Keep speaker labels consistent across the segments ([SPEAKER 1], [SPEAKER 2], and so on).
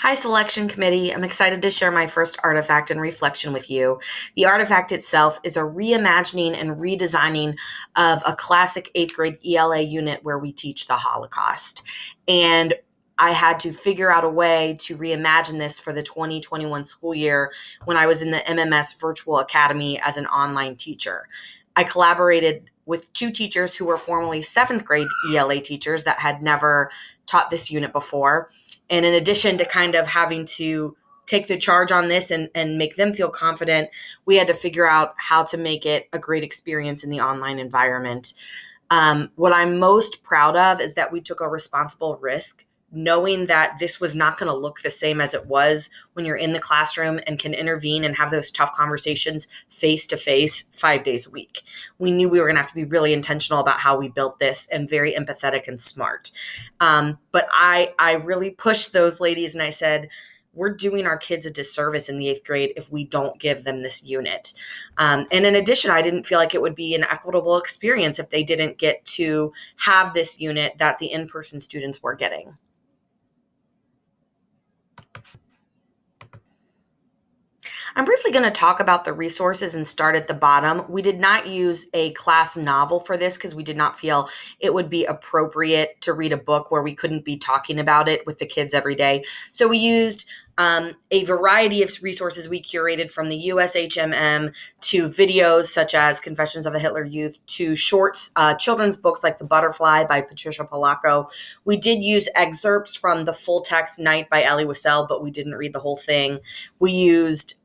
[SPEAKER 1] Hi, Selection Committee. I'm excited to share my first artifact and reflection with you. The artifact itself is a reimagining and redesigning of a classic eighth grade ELA unit where we teach the Holocaust. And I had to figure out a way to reimagine this for the 2021 school year when I was in the MMS Virtual Academy as an online teacher. I collaborated with two teachers who were formerly seventh grade ELA teachers that had never taught this unit before. And in addition to kind of having to take the charge on this and make them feel confident, we had to figure out how to make it a great experience in the online environment. What I'm most proud of is that we took a responsible risk, knowing that this was not going to look the same as it was when you're in the classroom and can intervene and have those tough conversations face to face 5 days a week. We knew we were going to have to be really intentional about how we built this and very empathetic and smart. But I really pushed those ladies and I said, we're doing our kids a disservice in the eighth grade if we don't give them this unit. And in addition, I didn't feel like it would be an equitable experience if they didn't get to have this unit that the in-person students were getting. I'm briefly going to talk about the resources and start at the bottom. We did not use a class novel for this because we did not feel it would be appropriate to read a book where we couldn't be talking about it with the kids every day. So we used a variety of resources we curated, from the USHMM to videos such as Confessions of a Hitler Youth to shorts, children's books like The Butterfly by Patricia Polacco. We did use excerpts from the full text Night by Elie Wiesel, but we didn't read the whole thing. We used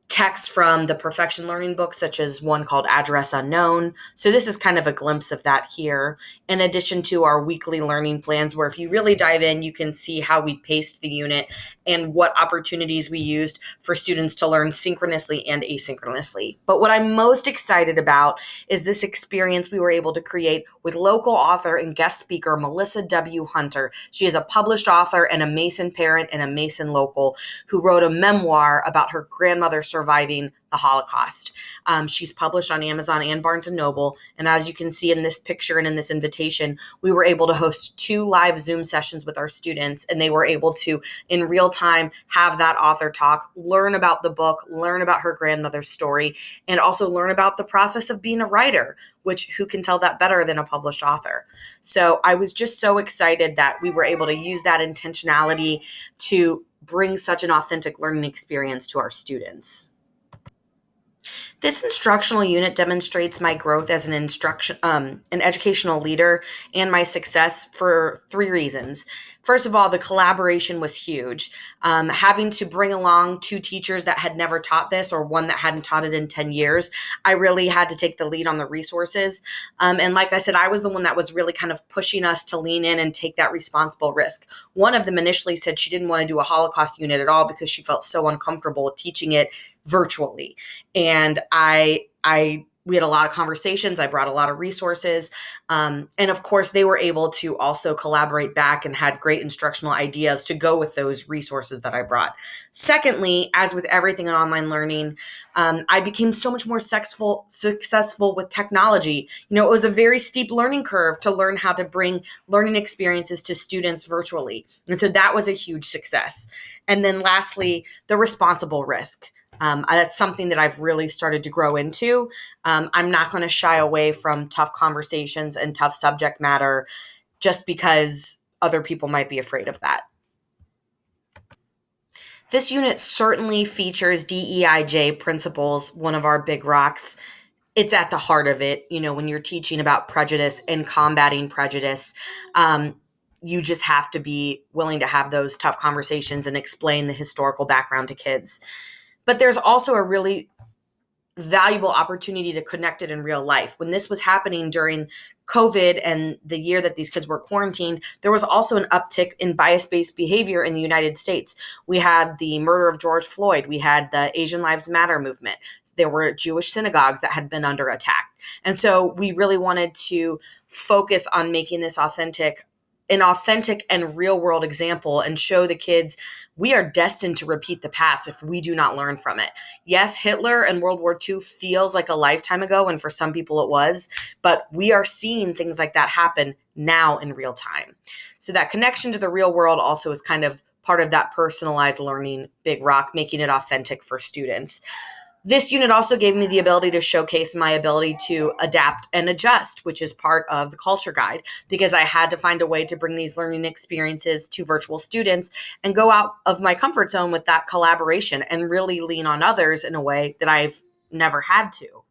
[SPEAKER 1] texts from the Perfection Learning book, such as one called Address Unknown. So this is kind of a glimpse of that here, in addition to our weekly learning plans, where if you really dive in, you can see how we paced the unit and what opportunities we used for students to learn synchronously and asynchronously. But what I'm most excited about is this experience we were able to create with local author and guest speaker Melissa W. Hunter. She is a published author and a Mason parent and a Mason local who wrote a memoir about her grandmother surviving the Holocaust. She's published on Amazon and Barnes & Noble. And as you can see in this picture and in this invitation, we were able to host 2 live Zoom sessions with our students, and they were able to, in real time, have that author talk, learn about the book, learn about her grandmother's story, and also learn about the process of being a writer, which who can tell that better than a published author? So I was just so excited that we were able to use that intentionality to bring such an authentic learning experience to our students. This instructional unit demonstrates my growth as an educational leader and my success for 3 reasons. First of all, the collaboration was huge. Having to bring along 2 teachers that had never taught this, or one that hadn't taught it in 10 years, I really had to take the lead on the resources. And like I said, I was the one that was really kind of pushing us to lean in and take that responsible risk. One of them initially said she didn't want to do a Holocaust unit at all because she felt so uncomfortable teaching it virtually. And we had a lot of conversations. I brought a lot of resources. And of course, they were able to also collaborate back and had great instructional ideas to go with those resources that I brought. Secondly, as with everything in online learning, I became so much more successful with technology. It was a very steep learning curve to learn how to bring learning experiences to students virtually. And so that was a huge success. And then lastly, the responsible risk. That's something that I've really started to grow into. I'm not going to shy away from tough conversations and tough subject matter just because other people might be afraid of that. This unit certainly features DEIJ principles, one of our big rocks. It's at the heart of it. When you're teaching about prejudice and combating prejudice, you just have to be willing to have those tough conversations and explain the historical background to kids. But there's also a really valuable opportunity to connect it in real life. When this was happening during COVID and the year that these kids were quarantined, there was also an uptick in bias-based behavior in the United States. We had the murder of George Floyd. We had the Asian Lives Matter movement. There were Jewish synagogues that had been under attack. And so we really wanted to focus on making this an authentic and real world example and show the kids we are destined to repeat the past if we do not learn from it. Yes, Hitler and World War II feels like a lifetime ago, and for some people it was, but we are seeing things like that happen now in real time. So that connection to the real world also is kind of part of that personalized learning Big Rock, making it authentic for students. This unit also gave me the ability to showcase my ability to adapt and adjust, which is part of the culture guide, because I had to find a way to bring these learning experiences to virtual students and go out of my comfort zone with that collaboration and really lean on others in a way that I've never had to.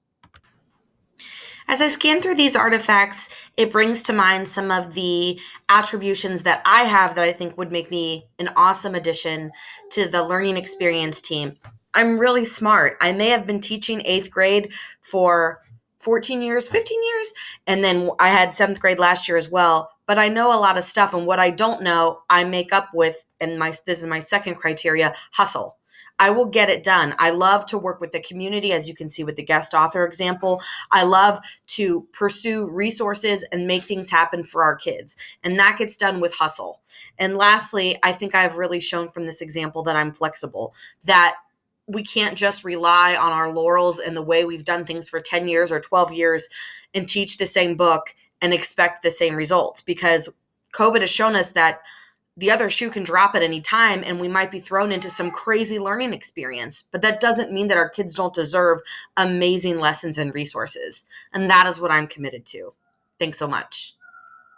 [SPEAKER 1] As I scan through these artifacts, it brings to mind some of the attributions that I have that I think would make me an awesome addition to the learning experience team. I'm really smart. I may have been teaching eighth grade for 14 years, 15 years, and then I had seventh grade last year as well. But I know a lot of stuff, and what I don't know, I make up with, and this is my second criteria, hustle. I will get it done. I love to work with the community, as you can see with the guest author example. I love to pursue resources and make things happen for our kids. And that gets done with hustle. And lastly, I think I've really shown from this example that I'm flexible, that we can't just rely on our laurels and the way we've done things for 10 years or 12 years and teach the same book and expect the same results, because COVID has shown us that the other shoe can drop at any time and we might be thrown into some crazy learning experience. But that doesn't mean that our kids don't deserve amazing lessons and resources. And that is what I'm committed to. Thanks so much.